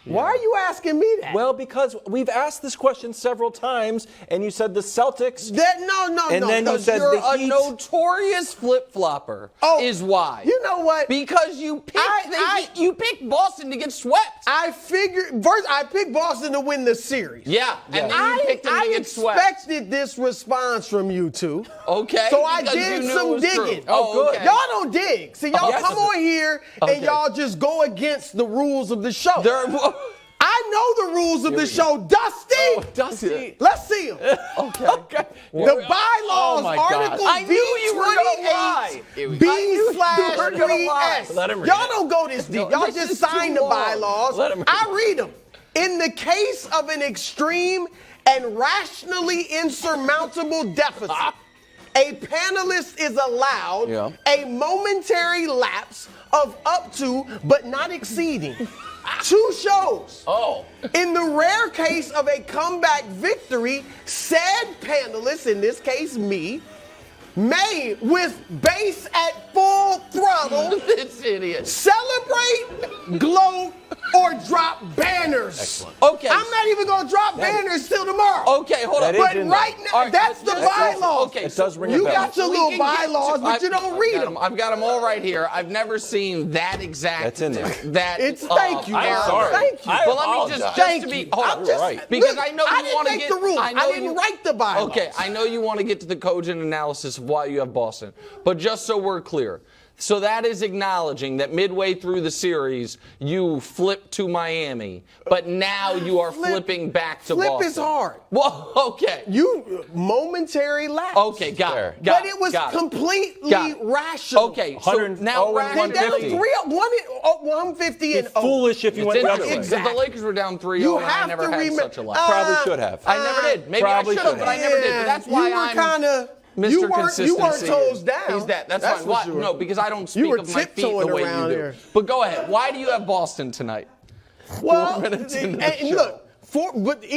Why are you asking me that? Well, because we've asked this question several times, and you said the Celtics. No. And then you said You're the a Heat. notorious flip-flopper is why. You know what? Because you picked Boston to get swept. I figured first I picked Boston to win the series. Yeah, and then you picked them to get swept. I expected this response from you two. Okay. So I because you did knew it some was true. digging. Oh, good. Y'all don't dig. See, y'all Yes. come on here and y'all just go against the rules of the show. I know the rules of the show. Dusty! Dusty. Let's see them. Okay. The bylaws, my God. Article I knew you were gonna lie. B/3S. Let him read Y'all it. don't go this deep. Y'all this just is sign too the long. bylaws. Let him read I read them. In the case of an extreme and rationally insurmountable deficit, a panelist is allowed a momentary lapse of up to, but not exceeding, 2 shows. Oh. In the rare case of a comeback victory, said panelist, in this case me, may, with bass at full throttle, This idiot. celebrate, gloat, or drop banners. Excellent. Okay. I'm not even going to drop banners till tomorrow. Okay, hold on. That is But in right there. now, All right, that's the bylaws. Okay, It does ring a You bell. got your We little can get bylaws, to- but you don't read them. I've got them all right here. I've never seen that exact. That's in there. Thank you, I'm Ron. sorry. Thank you. I Well, let me just Thank to be. you. Hold I'm on. just- right. Because look, I know I you didn't want to make get the rules. I know I didn't you- write the bylaws. Okay, I know you want to get to the cogent analysis of why you have Boston, but just so we're clear. So that is acknowledging that midway through the series, you flipped to Miami, but now you are flipping back to Boston. Flip is hard. Well, okay. You momentary lapse. Okay, got Fair. it. Got But it was got completely Got it. rational. Okay, so 100 now and rational- 150. Then 150 and It's foolish if you went the other way. If the Lakers were down 3-0, You and I have never to had remember. such a life. Probably should have. I never did. Maybe I Probably should have, should but I have. never did. But that's why you were I'm kind of. Mr. You weren't Consistency. toes down. He's that. That's for fine. Why? sure. No, because I don't You speak were of my feet the tiptoeing way you around do. here. But go ahead. Why do you have Boston tonight? Well, 4 minutes into the and show. look,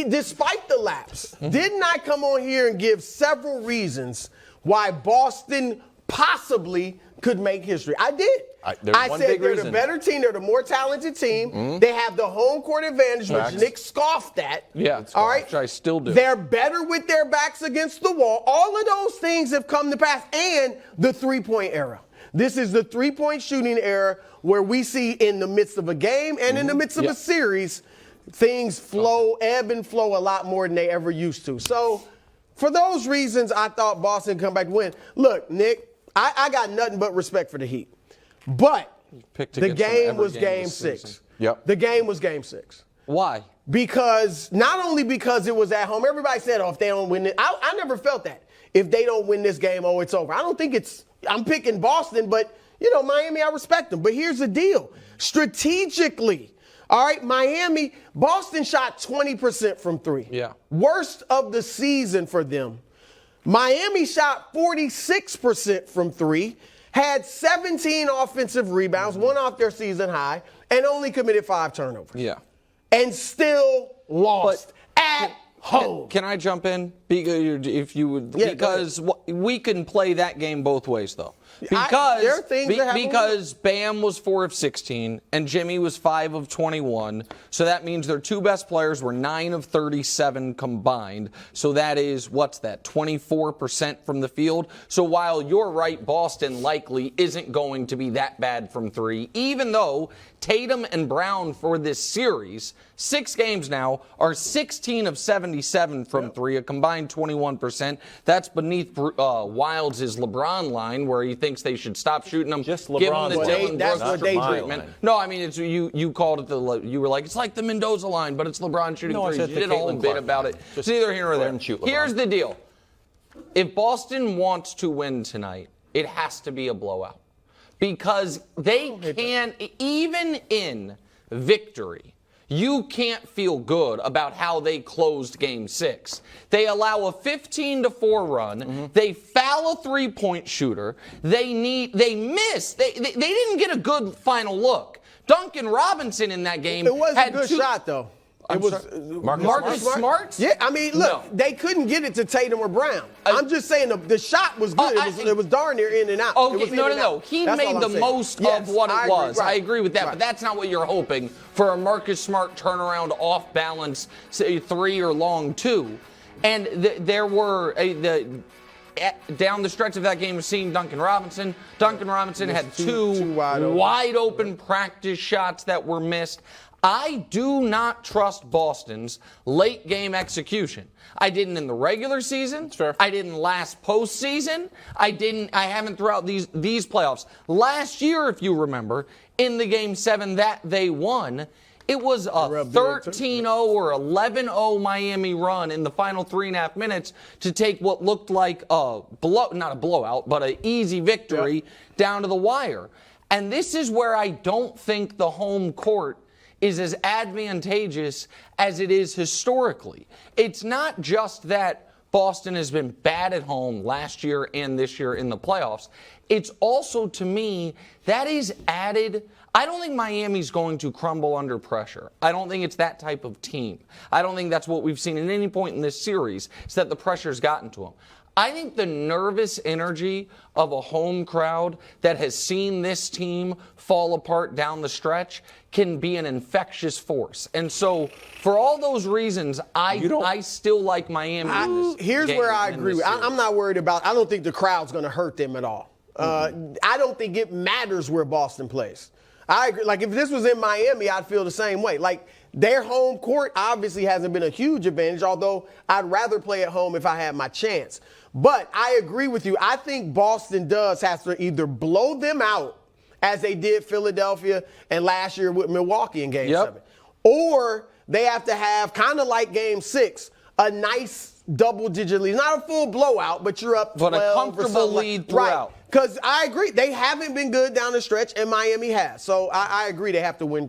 despite the lapse, didn't I come on here and give several reasons why Boston possibly could make history? I did. there's I one said big they're reason. the better team. They're the more talented team. They have the home court advantage, Facts. which Nick scoffed at. Yeah, all right. which I still do. They're better with their backs against the wall. All of those things have come to pass, and the three-point era. This is the three-point shooting era where we see in the midst of a game and in the midst of a series, things ebb and flow a lot more than they ever used to. So for those reasons, I thought Boston come back to win. Look, Nick, I got nothing but respect for the Heat. But Picked the against them game every was game game this 6. season. Yep. The game was game 6. Why? Because not only because it was at home, everybody said, if they don't win it, I never felt that. If they don't win this game, it's over. I don't think I'm picking Boston, but, Miami, I respect them. But here's the deal. Strategically, all right, Boston shot 20% from 3. Yeah. Worst of the season for them. Miami shot 46% from 3, had 17 offensive rebounds, one off their season high, and only committed 5 turnovers. Yeah. And still lost at home. Can I jump in? If you would, Yeah, because we can play that game both ways, though. there are things that happen. Because Bam was 4 of 16 and Jimmy was 5 of 21, so that means their 2 best players were 9 of 37 combined. So that is 24% from the field. So while you're right, Boston likely isn't going to be that bad from 3, even though Tatum and Brown for this series, 6 games now, are 16 of 77 from 3, a combined 21%. That's beneath Wildes' LeBron line, where he thinks they should stop shooting them. Just Give them LeBron the line. Dylan That's Brooks what they treatment. line. No, I mean, it's you called it you were like, it's like the Mendoza line, but it's LeBron shooting No, I threes. said You the did a whole Caitlin bit Clark about line. it. Just It's neither here nor go there. ahead and shoot LeBron. Here's the deal. If Boston wants to win tonight, it has to be a blowout. Because they can, even in victory, you can't feel good about how they closed Game 6. They allow a 15-4 run. They foul a three-point shooter. They miss. They didn't get a good final look. Duncan Robinson in that game It was had a good shot, though. It was Marcus Smart? Yeah, I mean, look, they couldn't get it to Tatum or Brown. I'm just saying the shot was good. It was darn near in and out. Okay, no. He made the most of what it was. I agree with that, but that's not what you're hoping for a Marcus Smart turnaround off balance, say 3 or long 2. And there were down the stretch of that game, seeing Duncan Robinson. Duncan Robinson had two wide open practice shots that were missed. I do not trust Boston's late game execution. I didn't in the regular season. That's fair. I didn't last postseason. I haven't throughout these playoffs. Last year, if you remember, in the game 7 that they won, it was a 13-0 or 11-0 Miami run in the final 3.5 minutes to take what looked like not a blowout, but an easy victory down to the wire. And this is where I don't think the home court is as advantageous as it is historically. It's not just that Boston has been bad at home last year and this year in the playoffs. It's also, to me, that is added. I don't think Miami's going to crumble under pressure. I don't think it's that type of team. I don't think that's what we've seen at any point in this series, is that the pressure's gotten to them. I think the nervous energy of a home crowd that has seen this team fall apart down the stretch can be an infectious force. And so, for all those reasons, I still like Miami. Here's where I agree with. I'm not worried about. I don't think the crowd's going to hurt them at all. I don't think it matters where Boston plays. I agree. Like, if this was in Miami, I'd feel the same way. Like, their home court obviously hasn't been a huge advantage, although I'd rather play at home if I had my chance. But I agree with you. I think Boston has to either blow them out, as they did Philadelphia and last year with Milwaukee in Game 7, or they have to have, kind of like Game 6, a nice double-digit lead. Not a full blowout, but you're up 12 but a comfortable lead throughout. Right. Because I agree. They haven't been good down the stretch, and Miami has. So I agree they have to win.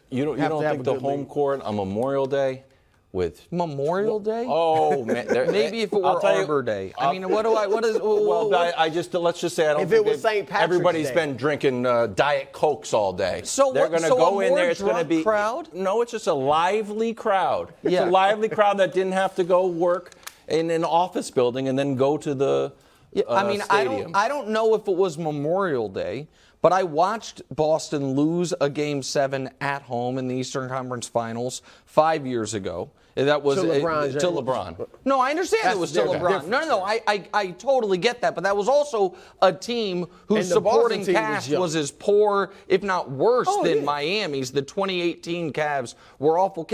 You don't think the home court on Memorial Day with Memorial Day? Oh man, maybe if it were Arbor Day. I mean, let's just say I don't if think it was St. Patrick's everybody's Day. been drinking Diet Cokes all day. So they're going to go in there. It's going to be crowd. No, it's just a lively crowd. It's Yeah. a lively crowd that didn't have to go work in an office building and then go to the stadium. I don't know if it was Memorial Day, but I watched Boston lose a Game 7 at home in the Eastern Conference Finals 5 years ago. That was To LeBron. to LeBron. No, I understand it was to LeBron. No. I totally get that. But that was also a team whose And the Boston supporting team cast was was as poor, if not worse, than Miami's. The 2018 Cavs were awful.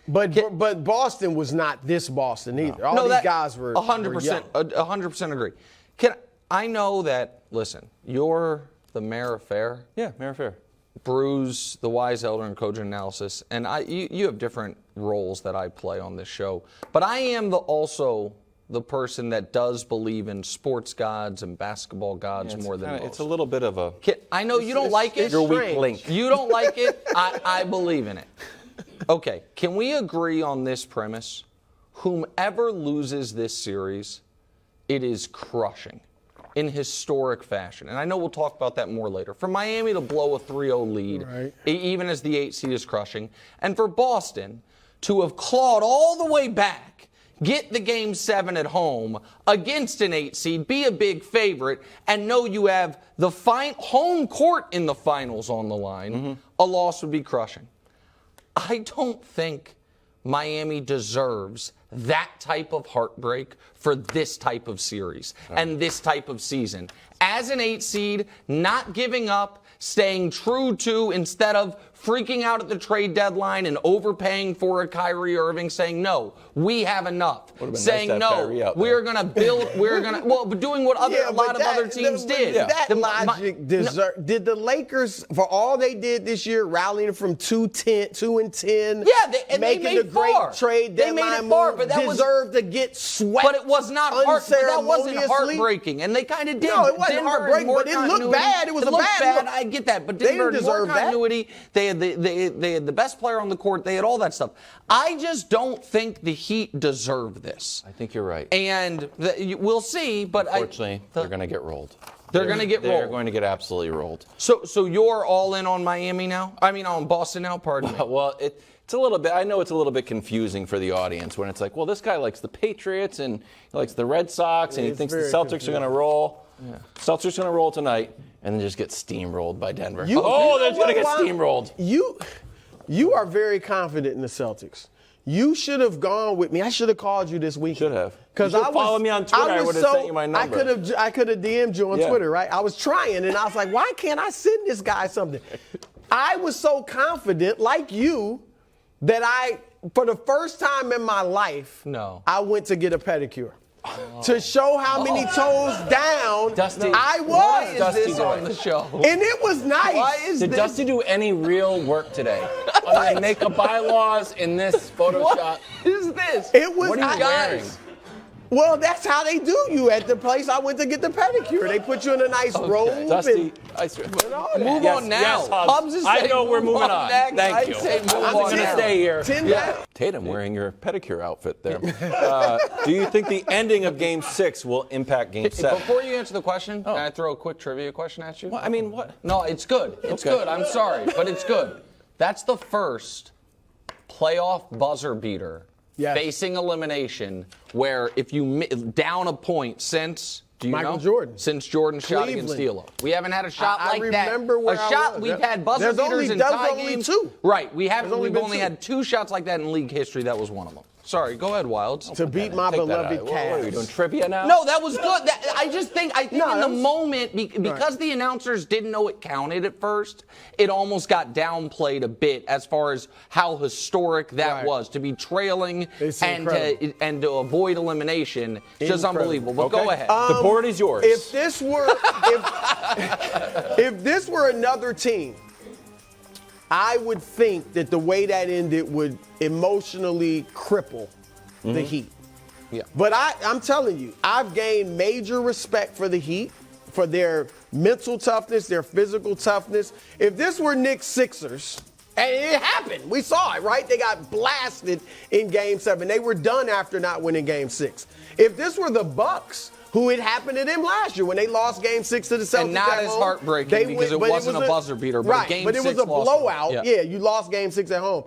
But Boston was not this Boston either. All these guys were 100%. 100% agree. I know that. Listen, you're the mayor of Fair. Yeah, Mayor Fair. Bruce, the wise elder in cogent analysis, and you have different roles that I play on this show. But I am also the person that does believe in sports gods and basketball gods more than most. It's a little bit of a. I know you don't like it. You're a weak link. You don't like it. I believe in it. Okay, can we agree on this premise? Whomever loses this series, it is crushing in historic fashion. And I know we'll talk about that more later. For Miami to blow a 3-0 lead, even as the 8 seed is crushing, and for Boston to have clawed all the way back, get the Game 7 at home against an 8 seed, be a big favorite, and know you have the home court in the finals on the line, a loss would be crushing. I don't think Miami deserves that type of heartbreak for this type of series and this type of season. As an 8 seed, not giving up, staying true to, instead of freaking out at the trade deadline and overpaying for a Kyrie Irving, saying, no, we have enough. Saying, nice no, we're going to build, doing what a lot of other teams did. That logic did the Lakers, for all they did this year, rallying from 2-10, they made the great far. trade deadline move, but that deserved to get swept. But it was not that wasn't heartbreaking, and they kind of did. No, it wasn't Denver heartbreaking, but it looked bad. It was a bad look. I get that, but They Denver didn't had more deserve that. continuity. They had the best player on the court. They had all that stuff. I just don't think the Heat deserve this. I think you're right. And we'll see, but unfortunately, they're going to get rolled. They're going to get rolled. They're going to get absolutely rolled. So you're all in on Miami now? I mean, on Boston now, pardon me. Well, It's a little bit. I know it's a little bit confusing for the audience when it's like, well, this guy likes the Patriots and he likes the Red Sox and he thinks the Celtics are going to roll. Yeah. Celtics are going to roll tonight and then just get steamrolled by Denver. They're going to get steamrolled. You are very confident in the Celtics. You should have gone with me. I should have called you this week. Should have. Because I follow me on Twitter. I would have sent you my number. I could have DM'd you on Twitter, right? I was trying, and I was like, why can't I send this guy something? I was so confident, like you, that for the first time in my life, I went to get a pedicure. To show how many toes down Dusty, I was. Why is this on the show? And it was nice. Did Dusty do any real work today? Other than make up bylaws in this Photoshop? What is this? It was What are you wearing? Well, that's how they do you at the place I went to get the pedicure. They put you in a nice robe. Dusty, and all that. Move on now. Yes, Hubbs. I know we're moving on. Thank you. I'm going to stay here. Tatum wearing your pedicure outfit there. Do you think the ending of Game 6 will impact Game 7? Before you answer the question, can I throw a quick trivia question at you? Well, I mean, what? No, it's good. It's good. I'm sorry, but it's good. That's the first playoff buzzer beater facing elimination where if you down a point since Michael Jordan. Since Jordan shot against Steelo. We haven't had a shot like that. I remember where I was. We've had buzzer beaters in tie games. Two. Right. We've only had 2 shots like that in league history. That was one of them. Sorry, go ahead, Wildes. To beat my beloved Cavs. What are we doing, trivia now? No, that was good. I think in the moment, because the announcers didn't know it counted at first, it almost got downplayed a bit as far as how historic that was. To be trailing and to avoid elimination, it's just unbelievable. But go ahead. The board is yours. If this were another team, I would think that the way that ended would emotionally cripple the Heat. Yeah. But I'm telling you, I've gained major respect for the Heat, for their mental toughness, their physical toughness. If this were Knicks Sixers, and it happened, we saw it, right? They got blasted in Game 7. They were done after not winning Game 6. If this were the Bucks, who it happened to them last year when they lost Game 6 to the Celtics. And not as heartbreaking because it wasn't a buzzer beater, but Game 6 but it was a blowout. Yeah, you lost Game 6 at home.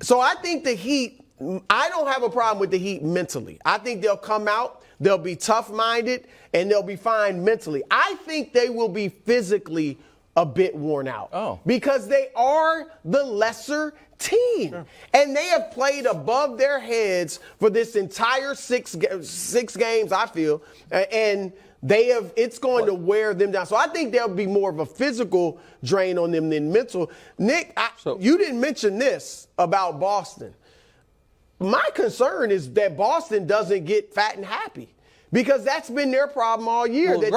So I think the Heat, I don't have a problem with the Heat mentally. I think they'll come out, they'll be tough-minded, and they'll be fine mentally. I think they will be physically a bit worn out because they are the lesser team. Sure. And they have played above their heads for this entire six games, I feel, and it's going to wear them down. So I think there'll be more of a physical drain on them than mental. Nick, you didn't mention this about Boston. My concern is that Boston doesn't get fat and happy. Because that's been their problem all year. They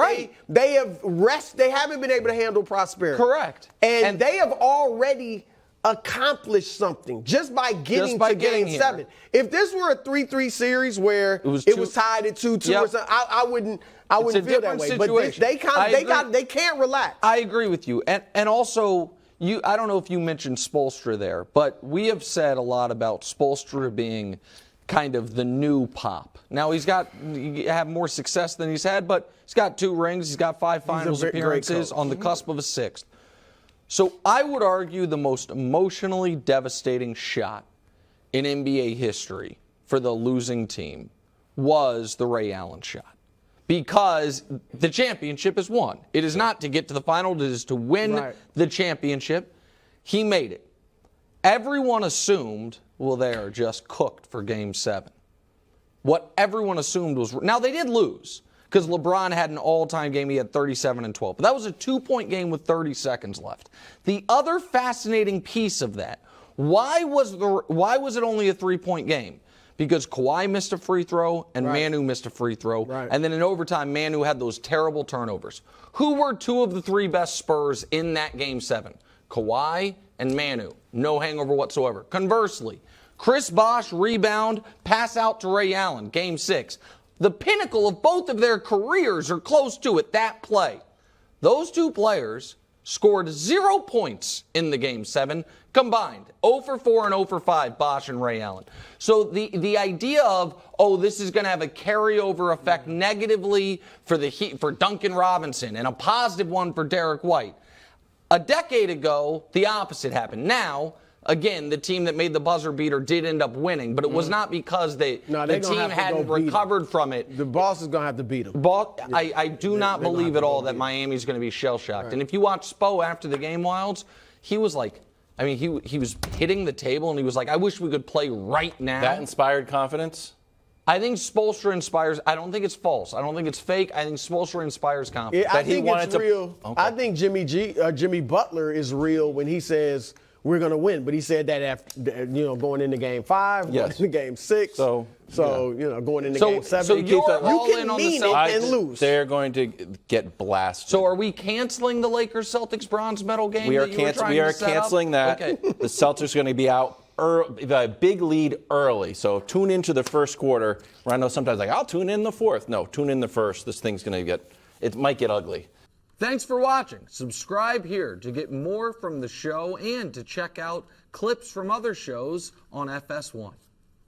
haven't been able to handle prosperity. Correct. And they have already accomplished something just by getting to Game 7. If this were a 3-3 series where it was tied at 2-2 or something, I wouldn't feel that way. Situation. But they can't relax. I agree with you. And also, I don't know if you mentioned Spoelstra there, but we have said a lot about Spoelstra being kind of the new Pop. Now he have more success than he's had, but he's got 2 rings, he's got 5 finals appearances, on the cusp of a 6th. So I would argue the most emotionally devastating shot in NBA history for the losing team was the Ray Allen shot. Because the championship is won. It is not to get to the final, it is to win the championship. He made it. Everyone assumed, well, they are just cooked for Game 7. What everyone assumed was, now they did lose because LeBron had an all-time game. He had 37 and 12, but that was a 2-point game with 30 seconds left. The other fascinating piece of that, why was it only a 3-point game? Because Kawhi missed a free throw and Manu missed a free throw. And then in overtime, Manu had those terrible turnovers. Who were 2 of the 3 best Spurs in that Game 7? Kawhi and Manu. No hangover whatsoever. Conversely, Chris Bosh rebound, pass out to Ray Allen, Game 6. The pinnacle of both of their careers are close to it, that play. Those 2 players scored 0 points in the Game 7 combined. 0 for 4 and 0 for 5, Bosh and Ray Allen. So the idea of, this is going to have a carryover effect negatively for the Heat, for Duncan Robinson, and a positive one for Derrick White. A decade ago, the opposite happened. Now, again, the team that made the buzzer beater did end up winning, but it was not because the team hadn't recovered from it. The Boston's going to have to beat them. I do not believe at all that Miami's going to be shell-shocked. Right. And if you watch Spo after the game, Wildes, he was like, I mean, he was hitting the table, and he was like, I wish we could play right now. That inspired confidence? I think Spoelstra inspires. I don't think it's false. I don't think it's fake. I think Spoelstra inspires confidence. I think it's real. Okay. I think Jimmy Butler is real when he says we're going to win. But he said that after, going into Game 5, going into Game 6. So going into Game 7. So you can mean it and lose. They're going to get blasted. So are we canceling the Lakers-Celtics bronze medal game? We are canceling that. Okay. The Celtics are going to be out. A big lead early, so tune into the first quarter. Where I know sometimes I'll tune in the fourth. No, tune in the first. This thing's going to it might get ugly. Thanks for watching. Subscribe here to get more from the show and to check out clips from other shows on FS1.